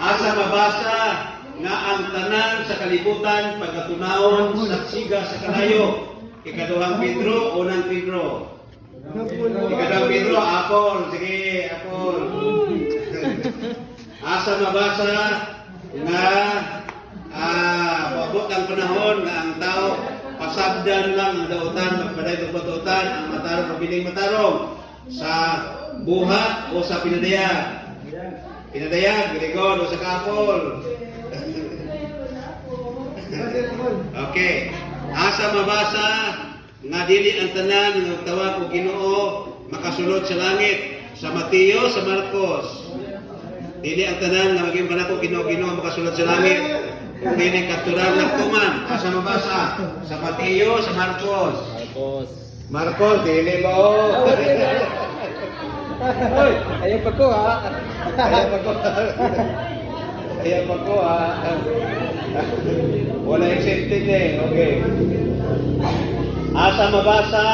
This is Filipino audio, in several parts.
Asa mabasa nga ang tanan sa kalibutan pagkatunawon saksiga sa kalayo. Ikaduhang Pedro, unang Pedro. Ikaduhang Pedro, Apol. Sige, Apol. Asa mabasa nga mabot ang panahon nga ang tao pasabdan lang ang dautan, magpaday ng dautan, ang matarong, mabiling matarong sa buhat o sa pinadayag. Pinadayag, Gregor o sa kapol. Okay. Asa mabasa nga dili ang tanan nga tawag og Ginoo makasulod sa langit, sa Mateo, sa Marcos. Dili ang tanan nga maging kanako Ginoo makasulod sa langit. Kung dili katuran ng tuman, asa mabasa? Sa Mateo, sa Marcos. Marcos, dili ba o? Hoy, ayaw pa ko ha. Ayaw pa ko ha. Wala accepted eh. Okay. Asa mabasa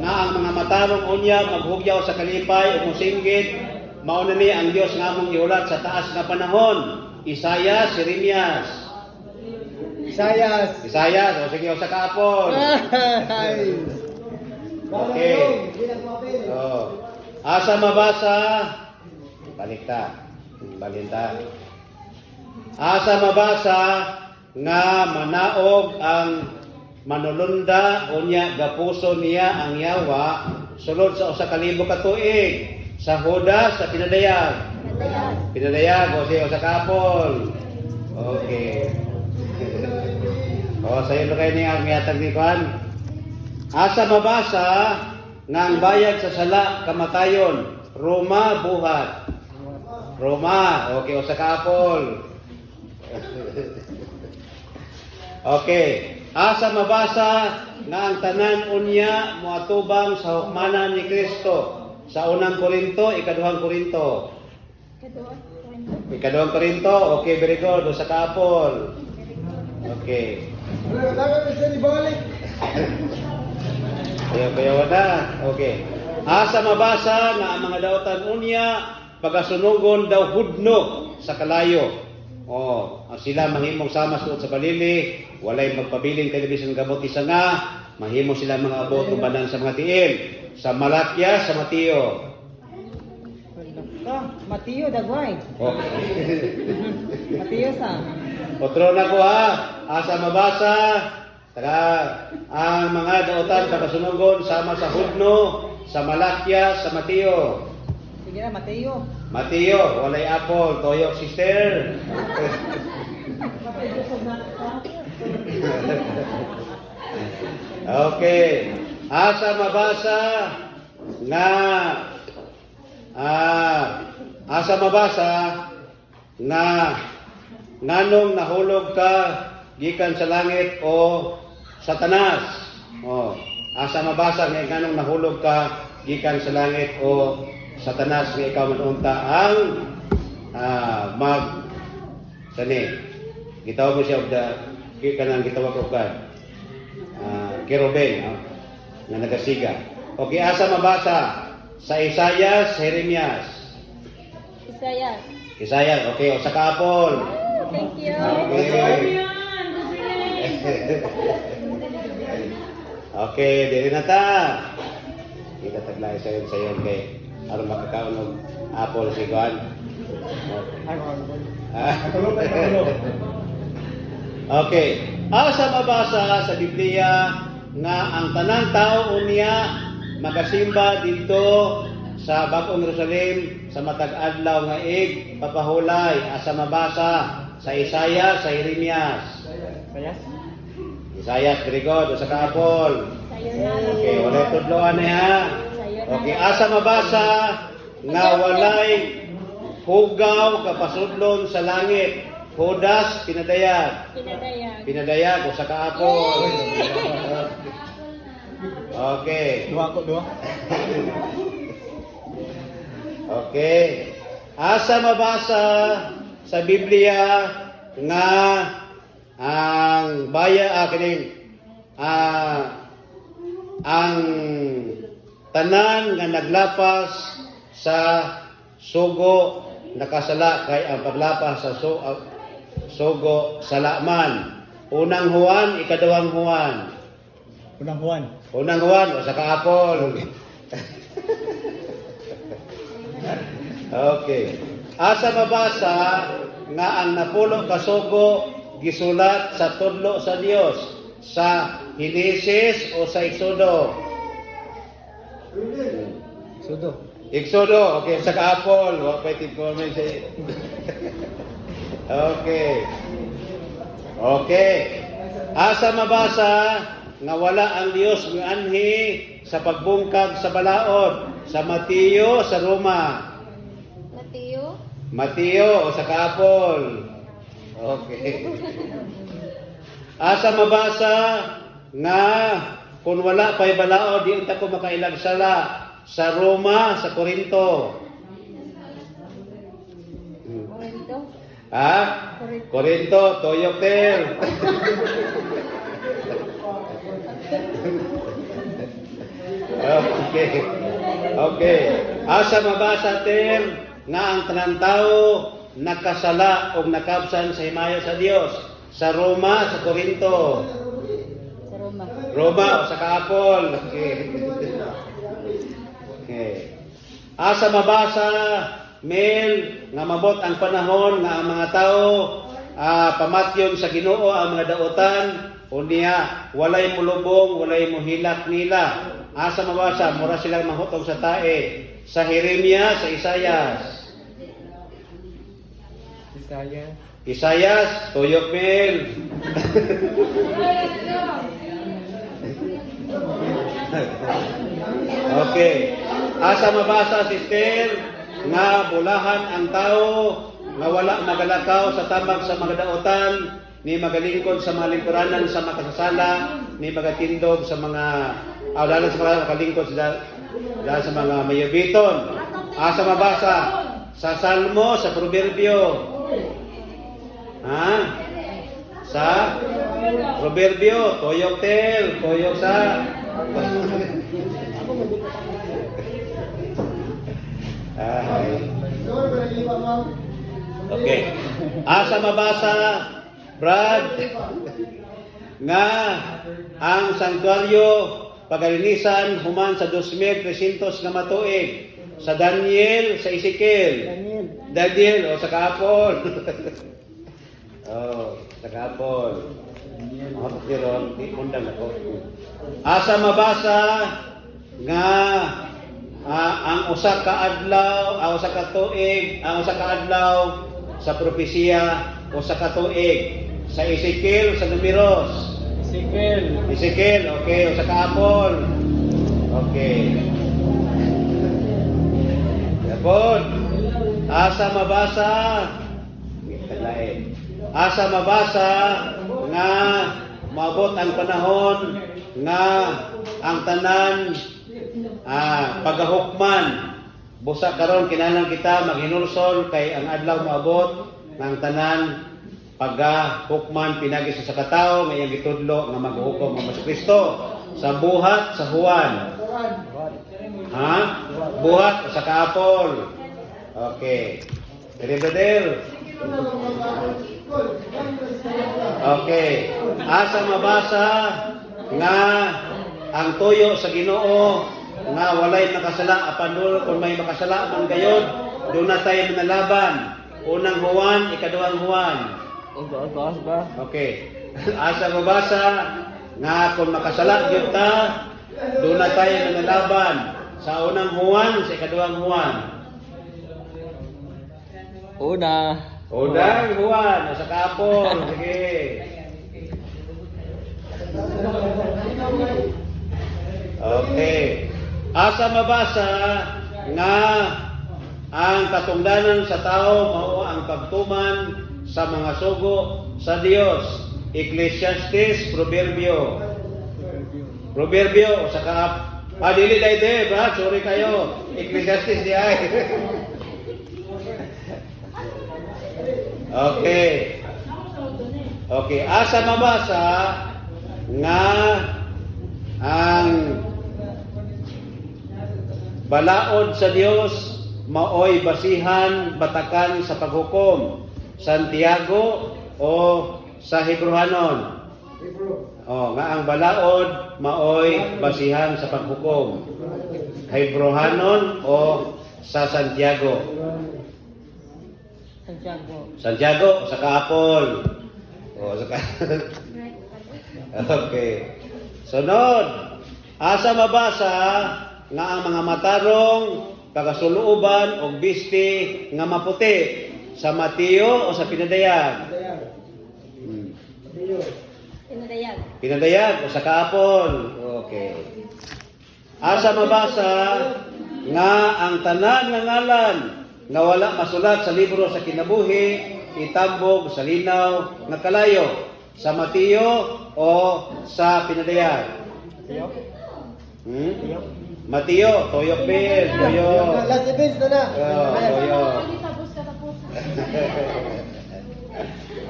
nga ang mga matarong unya maghugyaw sa kalipay o musinggit mauna ni ang Dios nga among giulat sa taas nga panahon. Isaias, Jeremias. Isayas. O sige, o sa kapon. Okay. Oh. Asa mabasa? Balinta. Asa mabasa nga manaog ang manulunda unya gapuso niya ang yawa sulod sa usa ka libo ka tuig sa Judas sa pinadayag o sa kapon. Okay. Sayo na kayo niya ang yatag ni Juan. Asa mabasa nga ang bayad sa sala kamatayon, Roma buhat. Roma, okay, o sa kapol. Okay. Asa mabasa nga ang tanan unya moatubang sa hukmanan ni Kristo sa unang Korinto, ikaduhang Korinto. Ikaduhang Korinto, okay, very good, o sa kapol. Okay. Ayaw na. Okay. Asa mabasa nga ang mga dautan unya pagasunugon daw hudno sa kalayo. Sila mahimong sama suot sa balili, walay magpabiling telebisyon gamot isa nga, mahimo sila mga abot ubanan sa mga tiil. Sa Malakya, sa Mateo. Mateo dagway. Okay. Mateo sa. Otro na ko ha. Asa mabasa ang mga dautan pagasunugon sama sa hudno, sa Malakya, sa Mateo. Sige na, Mateo. Mateo, walay apol, toyok sister. Okay. Asa mabasa nga asa mabasa nga nganong nahulog ka gikan sa langit o Satanas. Asa mabasa nga nganong nahulog ka gikan sa langit o Satanas nga ikaw manunta ang gitawag mo siya kanang gitawag ko ka Kerubin nga nagasiga. Okay, asa mabasa sa Isaias, Jeremias. Isaias, okay, o sa kapon. Thank you. Okay. Okay, dili na ta. Kita taglay sayon kay aron makakaon og apple si Juan. Okay. Asa mabasa sa Biblia nga ang tanang tao unya magasimba dito sa Bagong Jerusalem sa matag adlaw nga papahulay. Asa mabasa sa Isaias, sa Jeremias. Isaias, very good. Sa kaapol. Okay, walay tudloan niya. Okay, asa mabasa nga walay hugaw kapasudlon sa langit. Judas, pinadayag o sa kaapol. Okay. Dua. Okay. Asa mabasa sa Biblia nga ang ang tanan nga naglapas sa sugo nakasala kay ang paglapas sa sugo salaman. Unang Juan, ikadawang Juan. Unang Juan. Unang Juan o sa kaapol. Okay. Asa mabasa nga ang napulo ka sugo gisulat sa tudlo sa Dios sa Henesis o sa Exodo? Sudo. Exodo, okay, sa kaapol. Wapay information sa Okay. Okay. Asa mabasa nga wala ang Dios ng anhi sa pagbungkag sa balaod sa Mateo sa Roma. Mateo o sa kaapol. Okay. Asa mabasa nga kung wala pa'y balaod di unta ko makailagsala sa Roma sa Korinto. Ha? Korinto, Toyotel. Okay. Okay. Asa mabasa ter nga ang tanan tao nakasala o nakabsan sa himayo sa Dios sa Roma sa Korinto. Sa Roma. Roma o sa kaapol. Okay. Okay. Asa mabasa Mel nga mabot ang panahon nga ang mga tao pamatyon sa Ginoo ang mga daotan unya walay mulubong walay muhilak nila. Asa mabasa mura silang mahutong sa tae sa Jeremia sa Isayas tuyok Mel. Okay. Asa mabasa sister nga bulahan ang tao nga wala magalakaw sa tambag sa mga daotan ni magalingkod sa mga lingkuranan sa makasasala ni magatindog sa mga dahil sa mga makalingkod dahil sa mga mayabiton. Asa mabasa sa Salmo sa Proverbio. Ha? Sa Proverbio, toyok sa Okay. Asa mabasa, Brad, nga ang santuaryo pagalinisan human sa 2,300 nga matuig sa Daniel, sa Ezekiel. Daniel o sa kaapol. Sa kaapol. Di undang ako. Asa mabasa nga ang usa ka adlaw, ang usa ka tuig, ang usa ka adlaw sa propesiya usa ka tuig sa Ezekiel sa Numeros. Ezekiel, okay, usa ka apol. Okay. Yapon. Asa mabasa Asa mabasa nga maabot ang panahon nga ang tanan pagahukman busa karon kinahanglan kita maghinulsol kay ang adlaw maabot ng tanan pagahukman pinagi sa katao nga iyang gitudlo nga maghukom ang Kristo sa buhat sa Juan. Ha? Buhat sa kaapol. Okay. Brother. Okay. Asa mabasa nga ang tuyo sa Ginoo nga walay makasala apan kung may makasala man gayud do na tayo manalaban. Unang Juan, ikadawang Juan. Okay. Asa mabasa nga kung makasala gyud ta do na tayo manalaban sa unang Juan, sa ikadawang Juan. Unang Juan, sa kapol. Sige. Okay. Asa mabasa nga ang katungdanan sa tao mao ang pagtuman sa mga sugo sa Dios. Ecclesiastes, Proverbio sa kaap. Dili dai bra, sorry kayo. Ecclesiastes di ay. Okay. Okay, asa mabasa nga ang balaod sa Dios maoy basihan batakan sa paghukom? Santiago o sa Hebrehanon? Nga ang balaod maoy basihan sa paghukom? Hebrehanon o sa Santiago? Santiago. Santiago sa kaapol. Okay. Sunod. Asa mabasa nga ang mga matarong kagasuluoban o bisti nga maputi sa Mateo o sa Pinadayag? Pinadayag. Pinadayag o sa kaapol. Okay. Asa mabasa nga ang tanan nga ngalan nga wala masulat sa libro sa kinabuhi itambog sa linaw nga kalayo? Sa Mateo o sa Pinadayag? Mateo, Toyok Ben, Toyok. Last events na na. Toyok.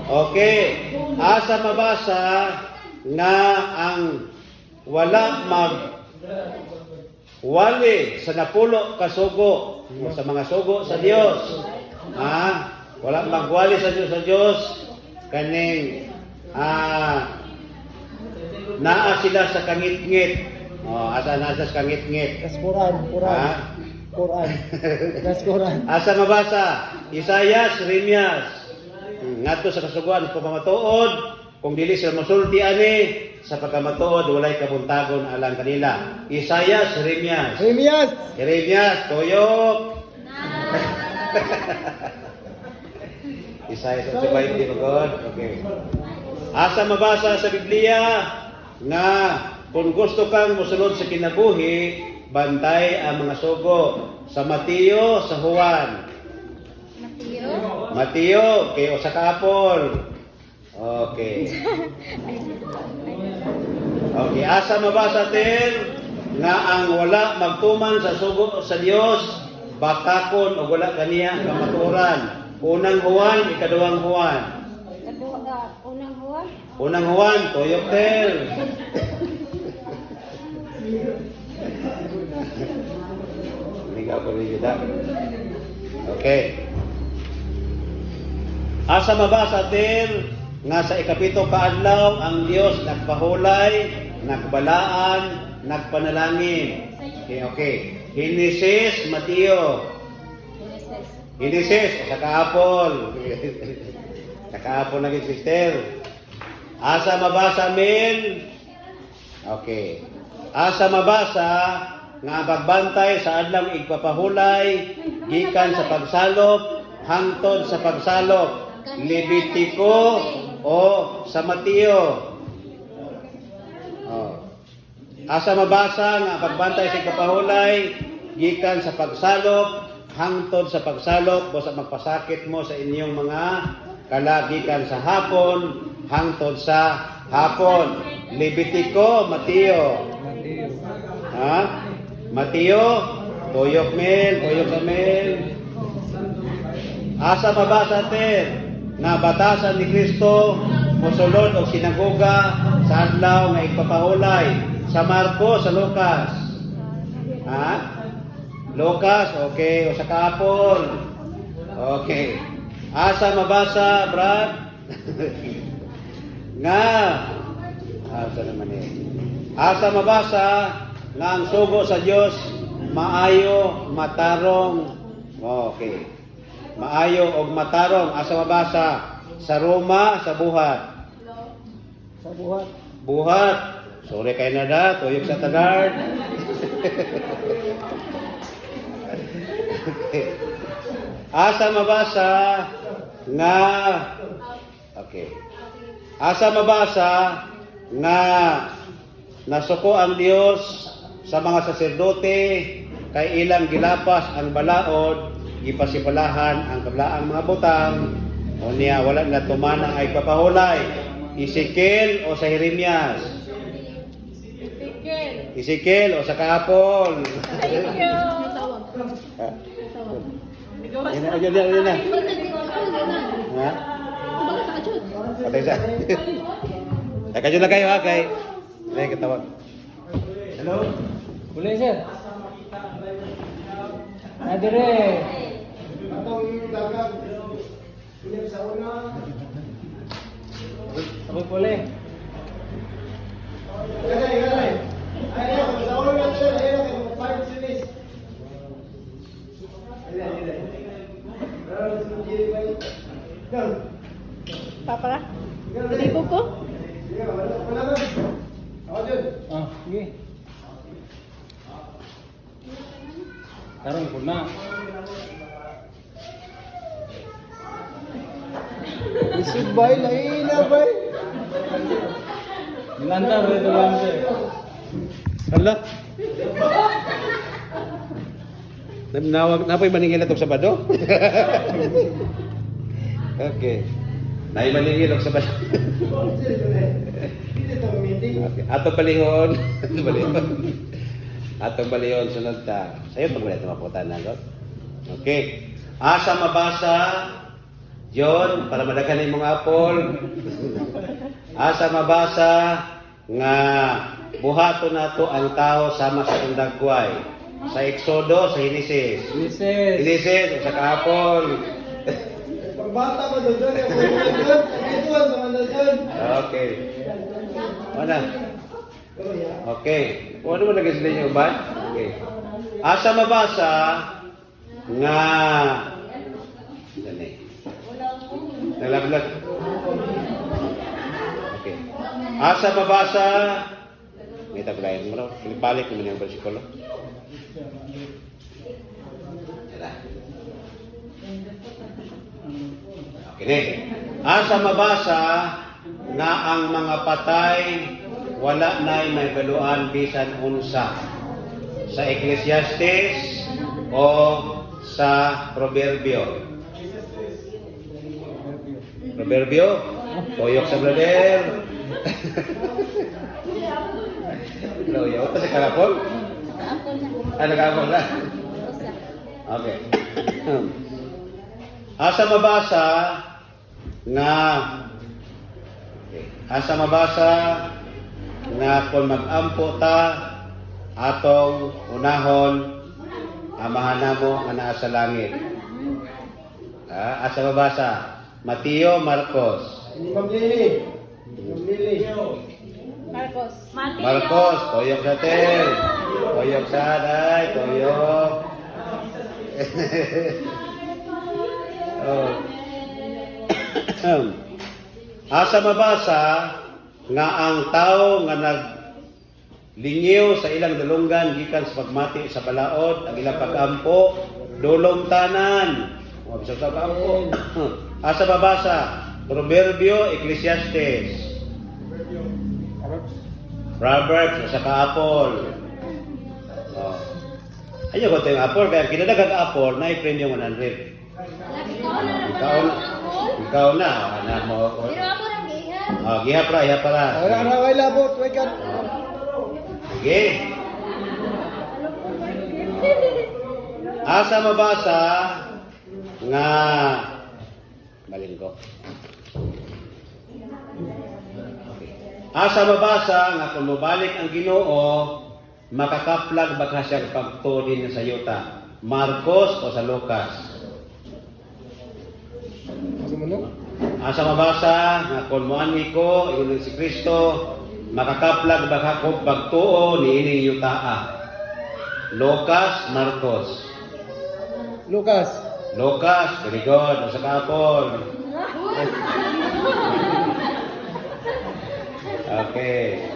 Okay. Asa mabasa nga ang wala wali sa napulo ka sugo sa mga sugo sa Dios. Wala magwali sa Diyos kaning naa sila sa kangit-ngit. Asa nasa sa kangit-ngit. That's Quran. That's Quran. Asa mabasa? Isayas, Remias. Ngadto sa kasuguan pagkamatuod, kung dili sila masulti ani sa pagkamatuod walay kabuntagon alang kanila. Isayas, Remias. Remias, Toyok. Isayas sa 20 God. Okay. Asa mabasa sa Biblia nga kung gusto kang mosunod sa kinabuhi, bantay ang mga sugo sa Mateo, sa Juan. Mateo, kay sa kaapol. Okay. Okay, asa mabasa din nga ang wala magtuman sa sugo sa Dios, batakon o wala kaniya kamaturan. Unang Juan, ikaduhang Juan. Unang Juan, Toyok Tel. Hindi ka rin yun. Okay. Asa mabasa din nga sa ikapito kaadlaw ang Dios nagpahulay, nagbalaan, nagpanalangin. Okay. Genesis, Mateo. Genesis, sa kaapol. Sa kaapol naging sister. Asa mabasa min? Okay. Asa mabasa nga pagbantay sa adlaw igpapahulay gikan sa pagsalop hangtod sa pagsalop? Levitico o sa Mateo? Asa mabasa nga pagbantay sa igpapahulay gikan sa pagsalop hangtod sa pagsalop o sa magpasakit mo sa inyong mga kalagikan sa hapon hangtod sa hapon? Levitico, Mateo? Mateo, Toyok Men, Toyok Amen. Asa mabasa din na batasan ni Kristo mosulod og sinagoga sa adlaw nga igpapahulay? Sa Marcos, sa Lucas? Lucas, okay. O sa kaapon? Okay. Asa mabasa, Brad? Nga. Asa naman eh. Asa mabasa nga ang sugo sa Dios maayo, matarong. Okay. Maayo og matarong. Asa mabasa? Sa Roma, sa buhat? Sa buhat. Buhat. Sorry kay nada, tuyok sa Tagart. Okay. Asa mabasa nga Asa mabasa nga nasuko ang Dios sa mga saserdote kay ilang gilapas ang balaod, gipasipalahan ang kablaang mga butang, o niya wala na tumana ay papahulay? Ezekiel o sa Jeremias? Ezekiel o sa kaapol? Yan na. Ha? Patay sa. Nakadyo na kayo ha, kay. Ay, katawag. Hello? Boleh, sir? Nadire. Atong dagang. Pinip sa una. Ako puli. Ganay, ganay. Ay, sa una natin. Ayun, kung 5 series. Ayun. Papa ka? Bilibog ko? Ah, sige. Tarong po na. Isig bay, laina bay. Lantar, ito lantar. Hala. Nawag na po'y maningil atong Sabado? Okay. Nay maningil og Sabado. Okay. Ato palihon. Ato palihon. Ato palihon sunod ta. Sayo pag wala maputan na God. Okay. Asa mabasa John para madaghan imong apol. Asa mabasa nga buhaton nato ang tao sama sa dagway. Sa Exodo, sa Genesis. Lises. Genesis, sa kahapon. Pagbata mo doon, doon. Sa mga doon. Okay. Ano? Okay. Kung ano mo nag-isli niyo ba? Okay. Asa mabasa nga dali. Nalaglag. Okay. Asa mabasa may taglayan mo. Balik mo yung bersikulo. Yan. Okay. Asa mabasa na ang mga patay wala na'y may baluan bisan unsa sa Ecclesiastes o sa Proverbio. Proverbio? Toyok sa brother. Toyok pa sa kalapon? Ako na. Nag-aapol na. Isa. Okay. Asa mabasa nga asa mabasa nga kung mag-ampo ta atong unahon amahan namo nga naa sa langit. Asa mabasa? Mateo, Marcos. Mamlili. Mamlili. Marcos. Marcos, toyok sa tel. Toyok sa aday, toyok. Oh. Asa mabasa nga ang tao nga naglingiw sa ilang dalunggan gikan sa pagmati sa balaod ang ilang pagampo dulong tanan. O bisa sa pagampo. Asa mabasa? Proverbio, Ecclesiastes. Proverbs sa kaapol. Oh. Ayo ko tayong apple kaya kinadagang apple na i-premium 100. Ikaw na, ana mo. Pero ako lang giha. Giha para. Wala na, way labot, way kat. Sige. Asa mabasa nga balin ko. Asa mabasa nga kung mabalik ang Ginoo makakaplag baka siya pagtulin sa yuta. Marcos o sa Lucas? Asa mabasa nga kung muani ko ingon si Kristo makakaplag baka ko pagtuo ni ining yutaa. Lucas, Marcos. Lucas. Lucas, very good. Sa kapon. Okay.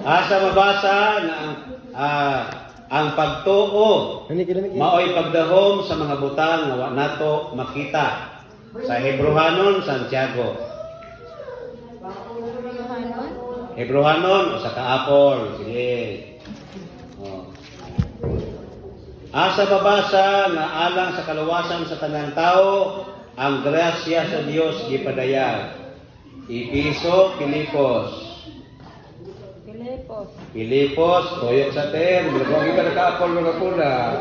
Asa mabasa na ang pagtuo mao'y pagdahom sa mga butang nga wa nato makita. Sa Hebrehanon, Santiago. Hebrehanon o sa kaapol. Sige. Oh. Asa mabasa nga alang sa kaluwasan sa tanang tao ang grasya sa Dios gipadayag. Episo, Pilipos. Pilipos, toyok sa ter, bilagwagi ka na kaapol mga pula.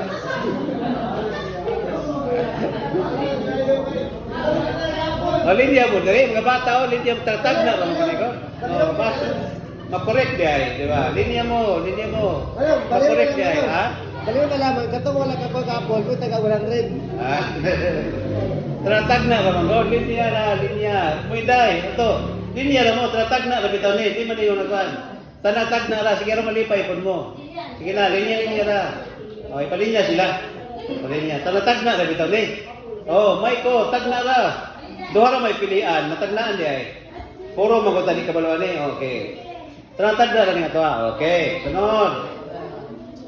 O, linya mo, dali, mga bata, o, linya mo, tatag na, mga kaniko. O, mas, makorek di ay, di ba? Linya mo, Ano, makorek di ay, ha? Dali mo nalaman, katong wala ka pag-apol, mo taga 100. Ah. Tratag na karon ko, linya na, linya. Muiday, ito. Linya na mo, tratag na bitaw ni, di man yung nagwan. Tanatag na ra, sige ra malipay pud mo. Sige na, linya ra. Okay, palinya sila. Palinya. Tanatag na bitaw ni. Oh, may ko, tag na ra. Duha ra may pilian, natagnaan di ay. Puro magutani kabalawan ni. Okay. Tanatag na ra ni ato. Okay, sunod.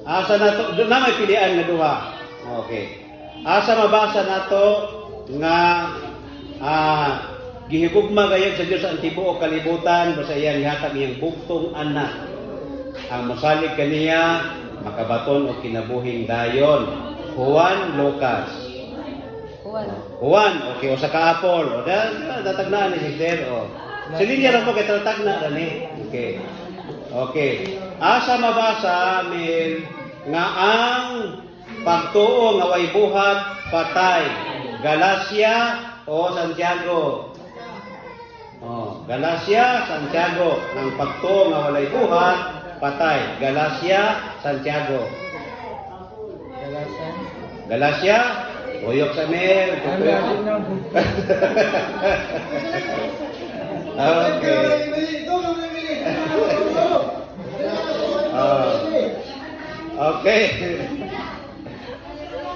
Asa na to, na may pilian na duha. Okay. Asa mabasa nato nga gihigugma gayud sa Dios ang tibuok kalibutan basta iyang gihatag iyang bugtong anak. Ang mosalig kaniya makabaton og kinabuhing dayon. Juan Lucas. Juan, okay, usa ka apol. O datagnaan ni sister o. Silinya ra mo kay tratagna ra ni. Okay. Okay. Asa mabasa min nga ang pagtuo nga way buhat patay. Galacia o Santiago? Oh, Galacia, Santiago. Ang pagtuo nga walay buhat patay. Galacia, Santiago. Galacia? Uyok sa mer. Okay. Okay.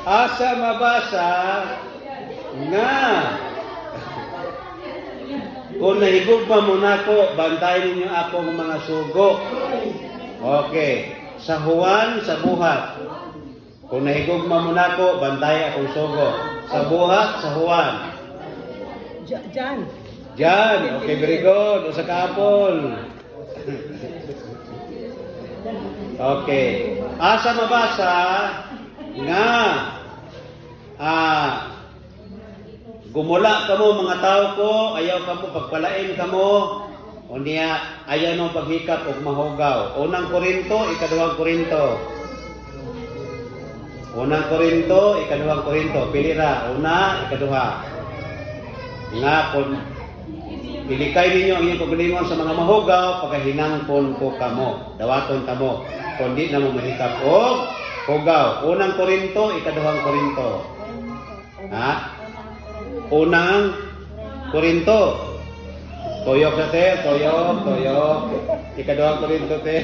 Asa mabasa nga kung nahigugma mo nako, bantayan ninyo akong mga sugo. Okay. Sa Juan, sa buhat. Kung nahigugma mo nako, bantay akong sugo. Sa buhat, sa Juan. Jan. Okay, very good. O sa kapol. Okay. Asa mabasa nga gumula kamo mga tao ko, ayaw kamo pagpalain kamo, o niya ayaw nung paghikap o mahugaw. Unang Korinto, ikaduhang Korinto. Unang Korinto, ikaduhang Korinto. Pilira, una, ikaduha. Nga kung pilikay ninyo ang inyong paglingon sa mga mahugaw, pagkahinangpon ko kamo, dawaton kamo, kundi na mo mahikap o hugaw. Unang Korinto, ikaduhang Korinto. Ha? Unang Korinto. Toyok sa te, toyok. Ikaduhang Korinto te.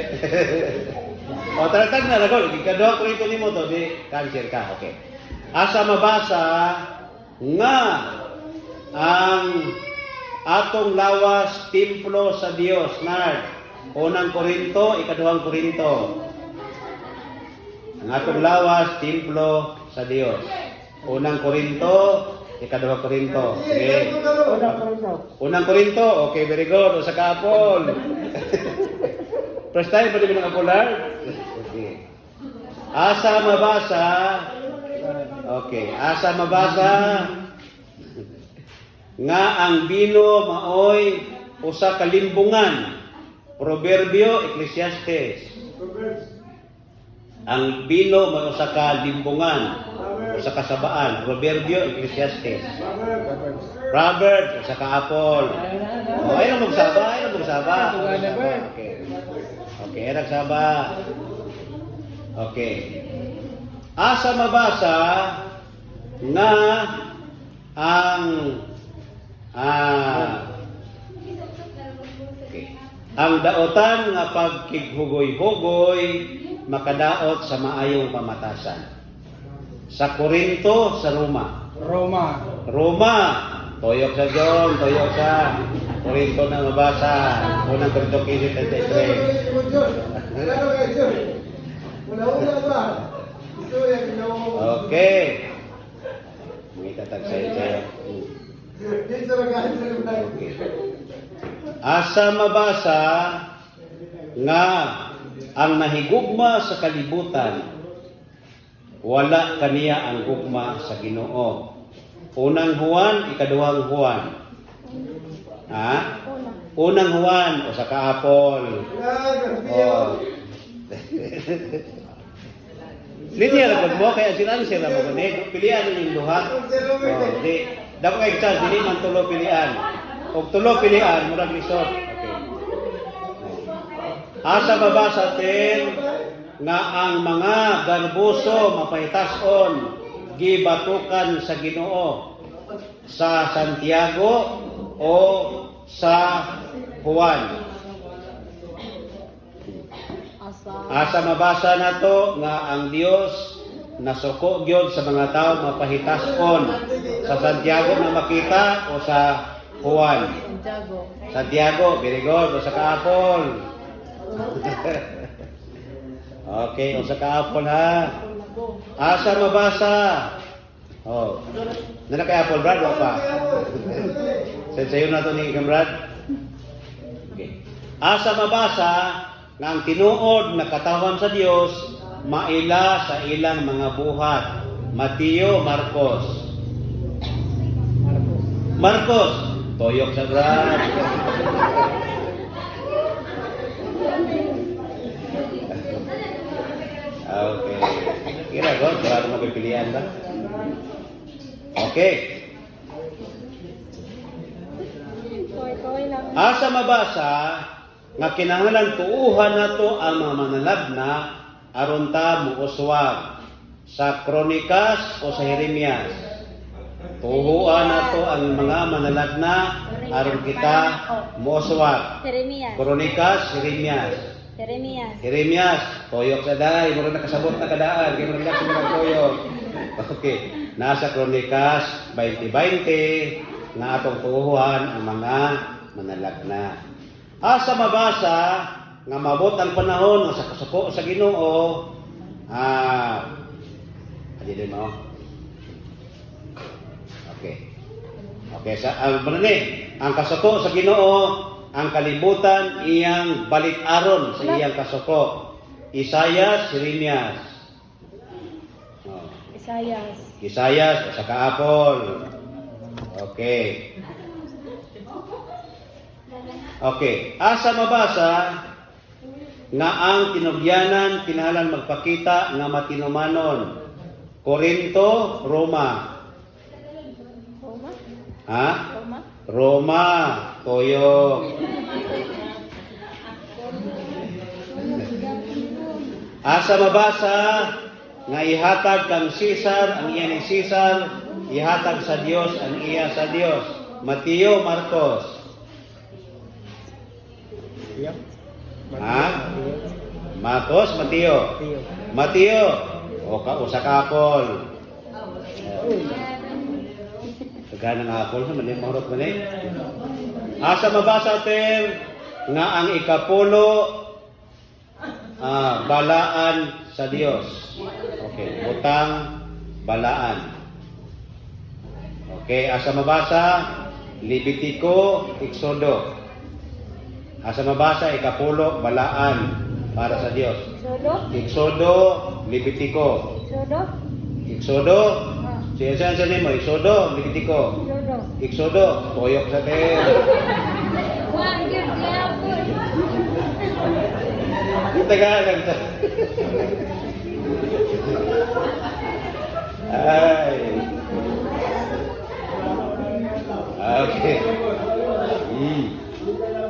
O, taratag na lagol. Ikaduhang Korinto ni mo to, di cancer ka. Okay. Asa mabasa nga ang atong lawas templo sa Dios. Nard. Unang Korinto, ikaduhang Korinto. Ang atong lawas templo sa Dios. Unang Korinto, ikaduhang Korinto. Okay. Unang Korinto. Okay, very good. O sa kapol. First time pa din ng kapolar? Okay. Asa mabasa. Okay. Asa mabasa nga ang bino maoy usa ka limbungan. Proverbio, Ecclesiastes. Ang bino may usa ka limbungan, usa ka sabaan. Proverbio, Ecclesiastes. Proverbs, usa ka apol. Oh, ay na magsaba. Okay. Okay, nagsaba. Okay. Asa mabasa nga ang ang daotan nga pagkighugoy-hugoy makadaot sa maayong pamatasan. Sa Korinto, sa Roma. Roma. Toyok sa John, toyok sa Korinto na mabasa. Unang Korinto 15:33. Okay. May tatagsay sa'yo. Okay. Asa mabasa nga ang nahigugma sa kalibutan wala kaniya ang gugma sa Ginoo. Unang Juan, ikaduhang Juan. Ha? Unang Juan o sa kaapol. Oh. Linya ra mo kaya sila mo gani pilian ning duha. Oh, di dapat kay chance dili man tulo pilian. Og tulo pilian murag lisod. Okay. Asa mabasa ten nga ang mga garbuso mapahitason gibatukan sa Ginoo sa Santiago o sa Juan. Asa mabasa nato nga ang Dios nasuko gyud sa mga tao mapahitason sa Santiago na makita o sa Juan. Santiago. Santiago, very good. O sa kaapol. Okay, o sa kaapol ha. Asa mabasa? Oh. Nana kay apol, Brad, o pa? Sayo na ito ni Brad. Okay. Asa mabasa nga ang tinuod na katawan sa Dios maila sa ilang mga buhat. Mateo, Marcos. Marcos. Toyok sa Brad. Okay. Kira ko, para mo pipilian ba? Okay. Asa mabasa nga kinahanglan tuuhan nato ang mga manalagna aron ta muuswag sa Kronikas o sa Jeremias. Tuuhan nato ang mga manalagna aron kita muuswag. Jeremias. Kronikas, Jeremias. Jeremias. Jeremias, toyok sa day, muro nakasabot na kadaan, kaya muro na sa toyok. Okay, nasa Kronikas 20:20 nga atong tuuhan ang mga manalagna. Asa mabasa nga mabot ang panahon nga sa kasuko sa Ginoo, din mo. Okay. Okay, sa ang kasuko sa Ginoo, ang kalibutan iyang balik-aron sa iyang kasuko. Isaias, Jeremias. Oh. Isaias. Isaias sa kaapol. Okay. Okay. Asa mabasa nga ang tinubyanan kinahanglan magpakita nga matinumanon. Korinto, Roma. Roma? Ha? Roma? Roma, toyok. Asa mabasa nga ihatag kang Caesar ang iya ni Caesar, ihatag sa Dios ang iya sa Dios. Mateo, Marcos. Ha? Marcos, Mateo. Mateo. O sa kapol. Taga ng apol sa mali mahurot man eh. Asa mabasa ter nga ang ikapulo balaan sa Dios. Okay, butang balaan. Okay, asa mabasa Levitico, Exodo. Asa mabasa ikapulo balaan para sa Dios. Sodo? Exodo, Levitico. Sodo? Exodo, siya mo, Exodo, Levitico. Sodo. Exodo, toyok sa ter. Juan, give the apple. Tagalog sa. Ay. Okay.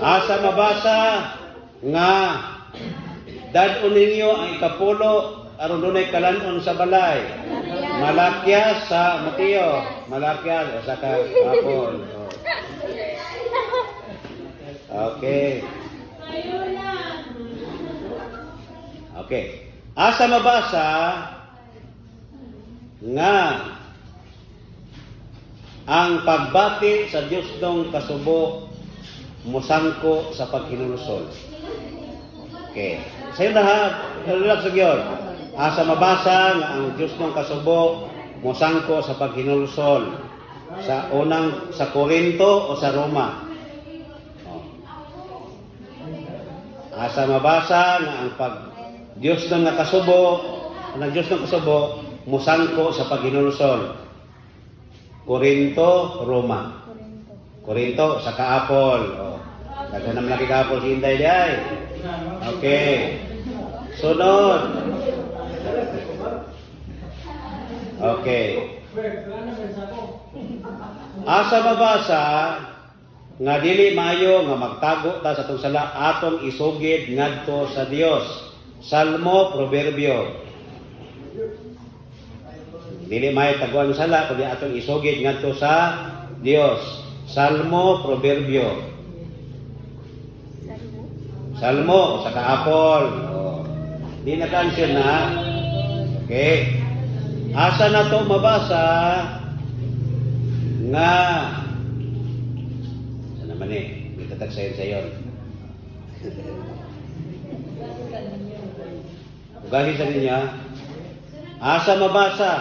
Asa mabasa nga dadon ninyo ang ikapulo aron dunay kalanon sa balay. Malakyas sa Mateo, Malakyas sa kapol. Okay. Okay. Asa mabasa nga ang pagbati sa Dios dong kasubo musangko sa paghinulusol. Okay. Sayo na ha, relax sa Giyon. Asa mabasa nga ang Dios dong kasubo musangko sa paghinulusol. Sa Korinto o sa Roma. Asa mabasa nga ang Diyos ng nakasubo, ang Diyos ng kasubo, musangko sa paghinulusol. Korinto, Roma. Korinto, sa kaapol. Kasi naman lagi kaapol si Inday Day. Okay. Sunod. Okay. Asa mabasa nga dili maayo nga magtago ta sa atong sala atong isugid ngadto sa Dios. Salmo, proverbio. Dili may taguan sala kundi atong isugid ngadto sa Dios. Salmo, proverbio. Salmo sa kaapol. Oh. Di na cancel na. Okay. Asa na to mabasa nga ano naman may tatagsayin sa iyon. Ugali sa niya. Asa mabasa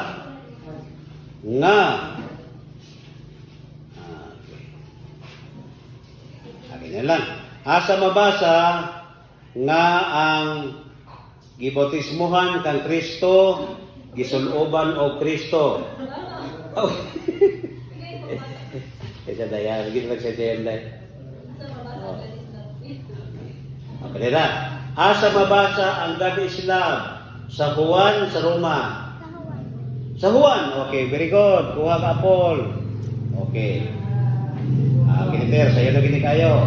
nga akin na lang. Asa mabasa nga ang gibotismuhan kang Kristo gisuloban o Kristo. Oh. Kaya daya, gid lang sa daya. Okay na. Asa mabasa ang God Islam sa Juan sa Roma? Sa Juan. Okay, very good. Kuha ka Paul. Okay. Kiniter, sa'yo na gini kayo.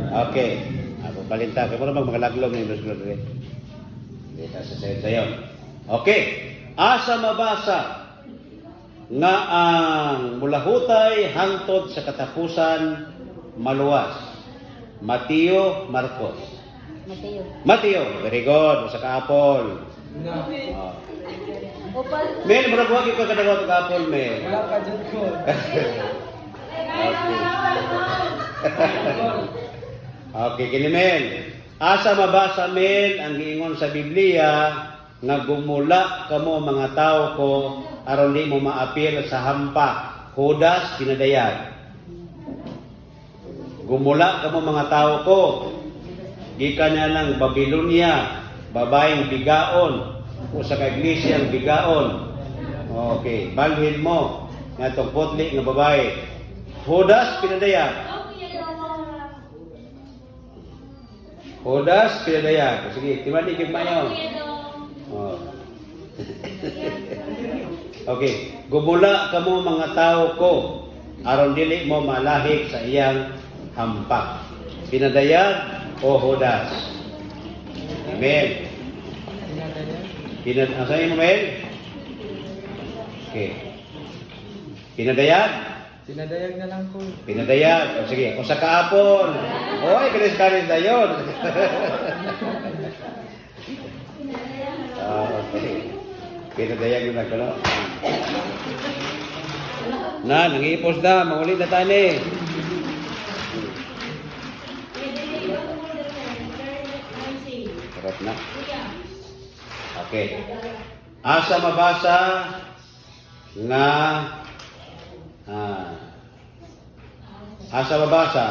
Okay. Ako palinta. Kaya mo naman magalaglong ng English Lord. Dito sa sa'yo. Okay. Asa mabasa nga ang mulahutay hangtod sa katapusan maluwas. Mateo, Marcos. Mateo. Mateo, very good. Sa kaapol. Opal. Mel, murag wagi ka kadawat kaapol, Mel. Wala ka dyan ko. Okay, kini Mel. Asa mabasa Mel ang giingon sa Biblia nga gumula kamo mga tao ko aron di mo maapil sa hampa. Judas kinadayag. Gumula kamo mga tao ko. Gikan na ng Babylonia, babaeng bigaon o sa kaiglesiang bigaon. Okay, balhin mo nga itong putli nga babae. Judas pinadayag. Judas pinadayag. Sige, timaligin pa nyo. Oh. Okay, gumula kamo mga tao ko aron dili mo malahik sa iyang hampak. Pinadayag o Judas. Amen. Asahin mo, Mel? Okay. Pinadayag? Sinadayag na lang ko. Pinadayag. O sige, o sa kaapon. Oy, kanis-kanis na yun. Okay. Pinadayag na lang ko. Na, nangipos na. Mangulit na tani. Sarap na. Okay. Asa mabasa nga asa mabasa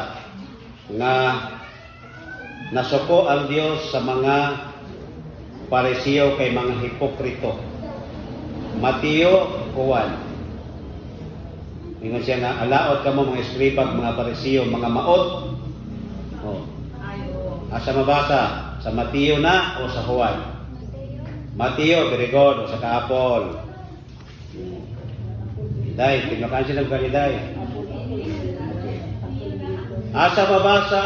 nga nasuko ang Dios sa mga parisiyo kay mga hipokrito. Mateo, Juan. Ingon siya nga alaot kamo mga eskribag, mga parisiyo, mga maot. Oh. Asa mabasa sa Mateo na o sa Juan? Mateo, very good, o sa kaapol. Day, pinakaan siya ng kaniday. Okay. Asa mabasa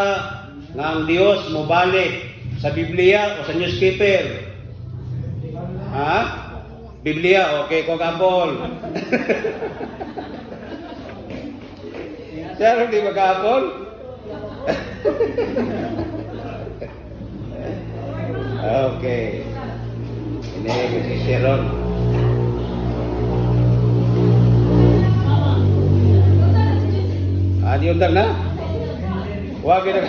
nga ang Diyos mobalik sa Biblia o sa newspaper? Ha? Biblia, okay, kung kaapol. Siya rin di mag-kaapol? Okay. Ini si Sharon. Diundang na? Wag na.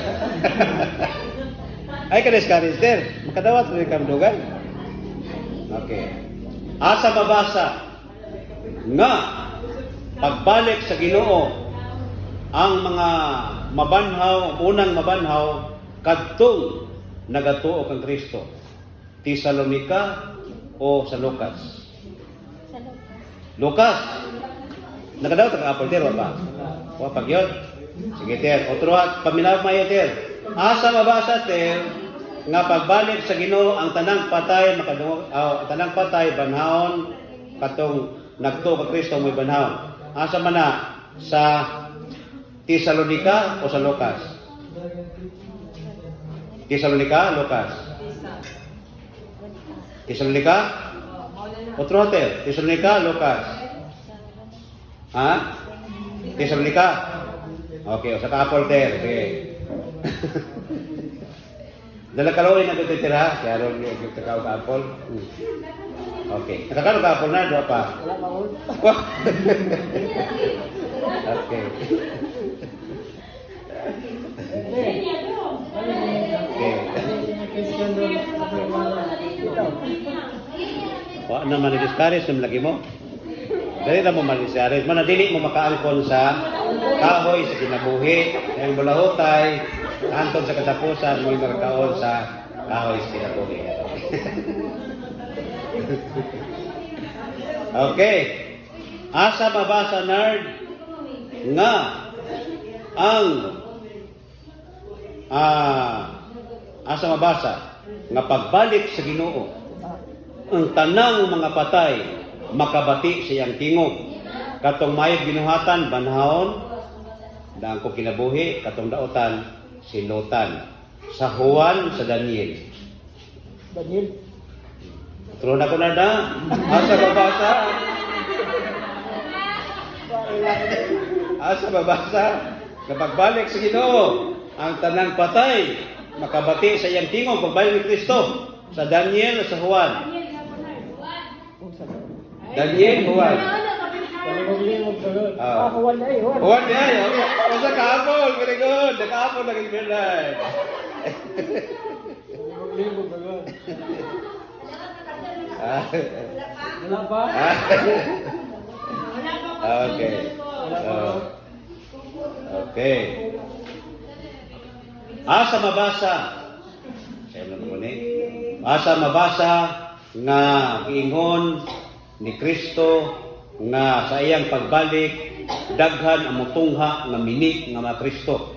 Ay kanis-kanis der. Makadawat rin kamdugan. Okay. Asa mabasa nga pagbalik sa Ginoo ang mga mabanhaw, unang mabanhaw kadtong nagatuo kang Kristo. Tesalonica o sa Lucas? Sa Lucas. Lucas. Nakadaw ta ka apol ter ba? Wa pag yun. Sige ter, otro at paminaw mayo ter. Asa mabasa ter nga pagbalik sa Ginoo ang tanang patay makadungog tanang patay banhaon katong nagtuo ka Kristo mo'y banhaon. Asa man na sa Tesalonica o sa Lucas? Tesalonica, Lucas. Tesalonica? Otro hotel. Tesalonica, Lucas. Ha? Tesalonica? Okay, sa Apple there. Okay. Dala kalawin na ito titira. Kaya ron yung kakao ka Apple. Okay. Nakakalo ka Apple na, doon pa. Wala pa all. Wah. Okay. Okay. Christian doon. Ikaw. Wa na manidiskaris ng lagi mo. Dali na mo manidiskaris. Manadili mo makaangkon sa kahoy sa kinabuhi. Ang bulahutay, antod sa katapusan, mo makakaon sa kahoy sa kinabuhi. Okay. Asa mabasa nerd nga ang asa mabasa nga pagbalik sa Ginoo ang tanang mga patay makabati sa iyang tingog katong mayog ginuhatan banhawon daan ko kinabuhi katong daotan silutan sa Juan sa Daniel. Daniel. Turo na ko na asa mabasa asa mabasa nga pagbalik sa Ginoo ang tanang patay makabati sa iyang tingog pagbalik ni Kristo sa Daniel o sa Juan. Daniel, Juan. Palimog-limog sa doon. Ah. Huwag na eh. Juan yan. Sa kaapol. Very good. Nakaapol na kayo na. Palimog-limog sa doon. Wala pa? Okay. Okay. Asa mabasa. Sayo na naman Asa mabasa nga giingon ni Kristo nga sa iyang pagbalik daghan ang mutungha nga mini nga mga Kristo.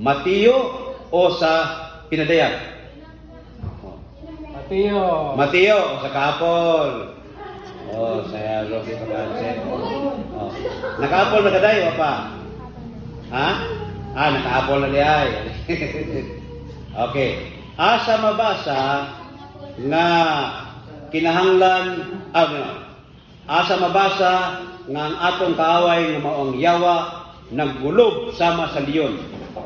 Mateo o sa pinadayag? Mateo. Mateo o sa kaapol. Oh, saya Rocky Pagkansen. Oh. Nakaapol na kadayo pa? Ha? Nakaapol na diay. Okay. Asa mabasa nga kinahanglan asa mabasa nga ang atong kaaway nga maong yawa naggulob sama sa leon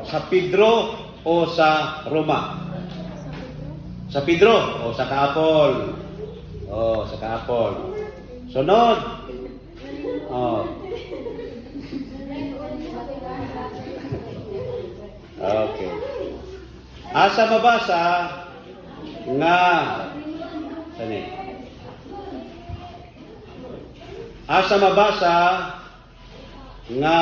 sa Pedro o sa Roma? Sa Pedro o sa kaapol? Oh, sa kaapol. Sunod. Oh. Okay. Asa mabasa nga sani? Asa mabasa nga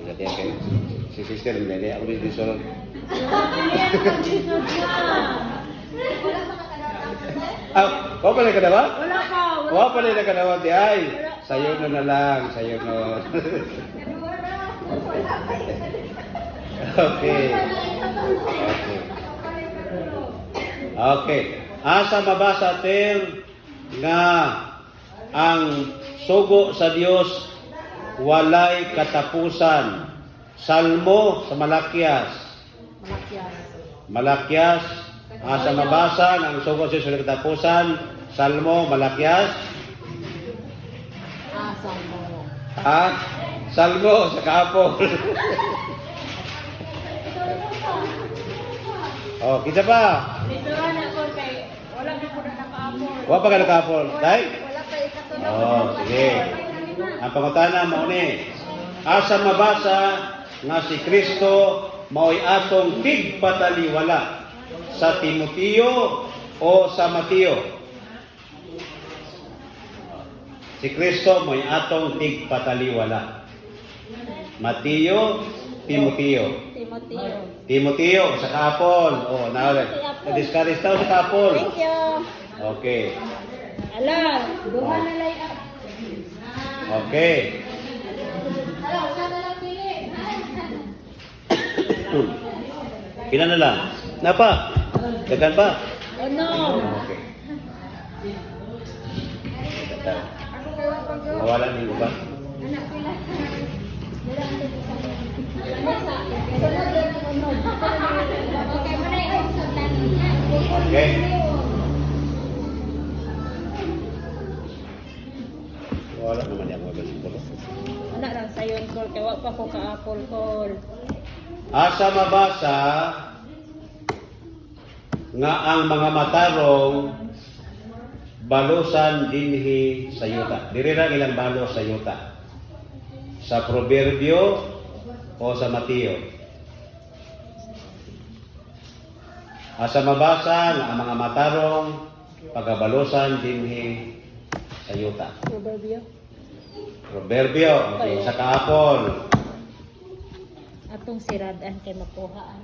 Ilatihan kayo. Si sister hindi ako rin disunod. Wala pa ka na ba? Wala pa. Wala pa rin ka na ba? Ay, sayo na lang. Sayo na. Okay. Okay. Asa mabasa ter nga ang sugo sa Dios walay katapusan. Salmo sa Malakyas. Malakyas. Asa mabasa nga ang sugo sa Dios walay katapusan. Salmo, Malakyas. Salmo. Salmo sa kaapol. Oh, kita pa. Bisuran ako kay wala pa po na nakaapol. Wa pa ka nakaapol, tay? Wala pa ikatunod. Oh, sige. Ang pangutana mao ni, asa mabasa nga si Kristo mao'y atong tigpataliwala sa Timoteo o sa Mateo? Si Kristo mao'y atong tigpataliwala. Mateo, Timoteo. Timoteo sa kaapol. Oh, na-discourage daw sa kaapol. Thank you. Okay. Ala, duha na lay. Okay. Ala, usa na lang pili. Pila na lang? Napa? Dagan pa? Oh no. Okay. Mawalan niyo ba? Anak pila. Okay. Wala naman yung mga bersikulo. Wala lang sayon kol kay wa pa ko ka-apple kol. Asa mabasa nga ang mga matarong balusan dinhi sa yuta. Diri ra ilang balos sa yuta. Sa Proverbio o sa Mateo. Asa mabasa nga ang mga matarong pagabalusan dinhi sa yuta. Proverbio. Proverbio, okay, sa kaapon. Atong siradan kay makuhaan.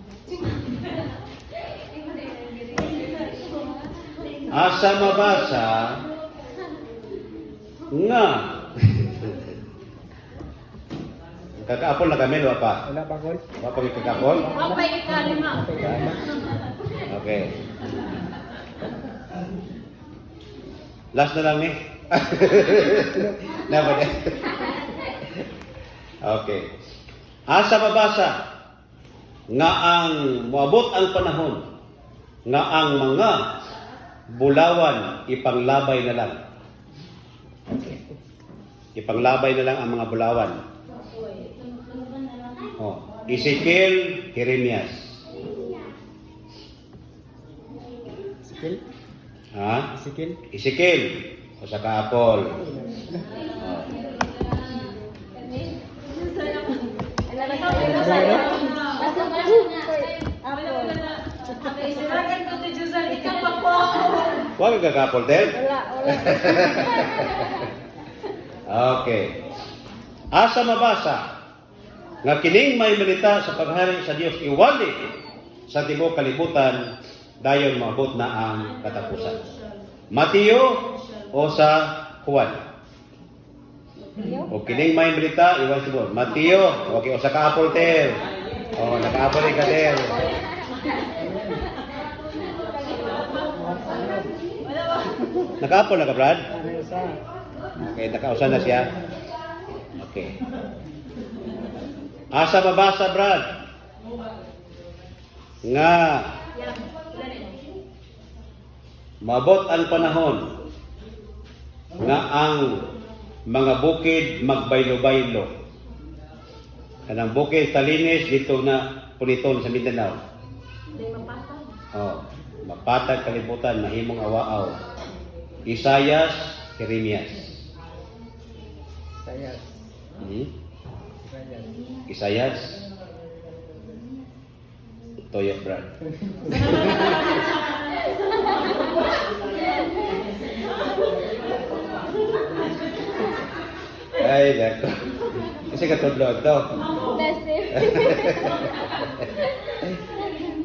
Asa mabasa nga kakaapon na kami, wa pa? Wala pa kol. Wa pa kakaapon? Apay ikalima. Okay. Last na lang ni. Never din. Okay. Asa mabasa nga ang moabot ang panahon nga ang mga bulawan ipanglabay na lang. Okay. Ipanglabay na lang ang mga bulawan. Oh, Ezekiel, Jeremias. Sikil. Ha? Sikil. Ezekiel o sa kaapol. Huwag ka kaapol, Ted. Wala. Okay. Asa mabasa nga kining may malita sa paghari sa Dios iwali sa tibuok kalibutan dayon maabot na ang katapusan. Mateo o sa Juan? O kining may malita iwali sa Dios. Mateo, okay, o sa kaapol, Ted. O, nakaapol ka, Ted. Nakaapol na ka, Brad? Okay, nakausan na siya. Okay. Asa mabasa, Brad? Nga mabot ang panahon nga ang mga bukid magbaylo-baylo. Kanang bukid Talinis dito na Puniton sa Mindanao. Oh, mapatag kalibutan, mahimong awaaw. Isayas, Jeremias. Sayas. Isayas. Toyo, Brad. Ay, dako. Kasi katudlog to.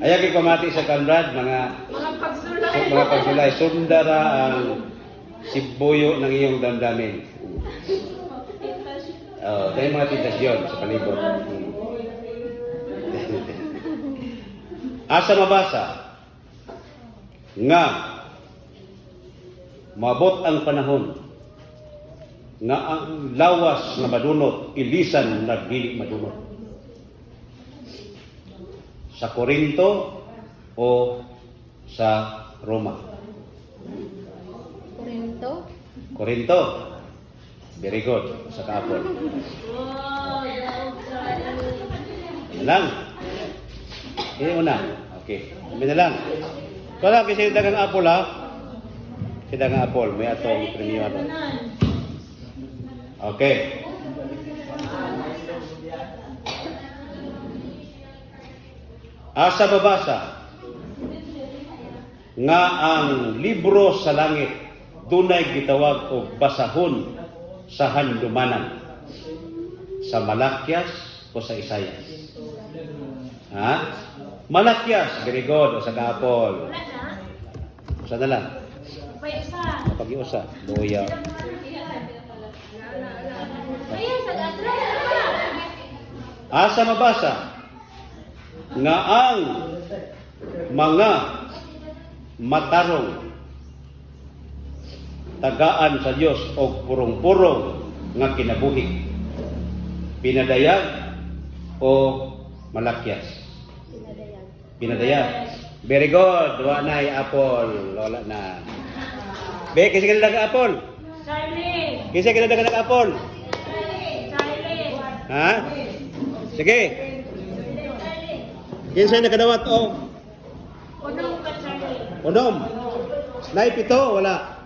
Ayaw kay pamati sa kanbrad, mga pagsulay. Sundara ang sibuyo ng iyong damdamin. Dahil mga tentasyon sa palibot. Asa mabasa nga mabot ang panahon nga ang lawas na madunot ilisan na dili madunot. Sa Korinto o sa Roma? Korinto. Very good. Sa kaapon. Yan lang. Ini una. Okay. Sabi na lang. Kala kasi dagang apple, ha? Si dagang apple. May atong premium. Okay. Asa babasa nga ang libro sa langit dunay gitawag og basahon sa handumanan, sa Malakyas o sa Isayas? Ha? Malakyas, very good, o sa Kaapol. Usa na lang. Pag-iusa, luya. Asa mabasa nga ang mga matarong tagaan sa Dios og purong-purong nga kinabuhi. Pinadayag o malakyas? Pinadayag. Pinadayag. Very good. Wala na apple. Wala na. Be, kasi ka nalaga apple. Charlie! Kasi ka nalaga apple. Charlie! Ha? Sige. Kinsa nakadawat o? Unong ka, Charlie. Unom. Nay pito, wala.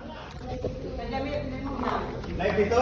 Nay pito.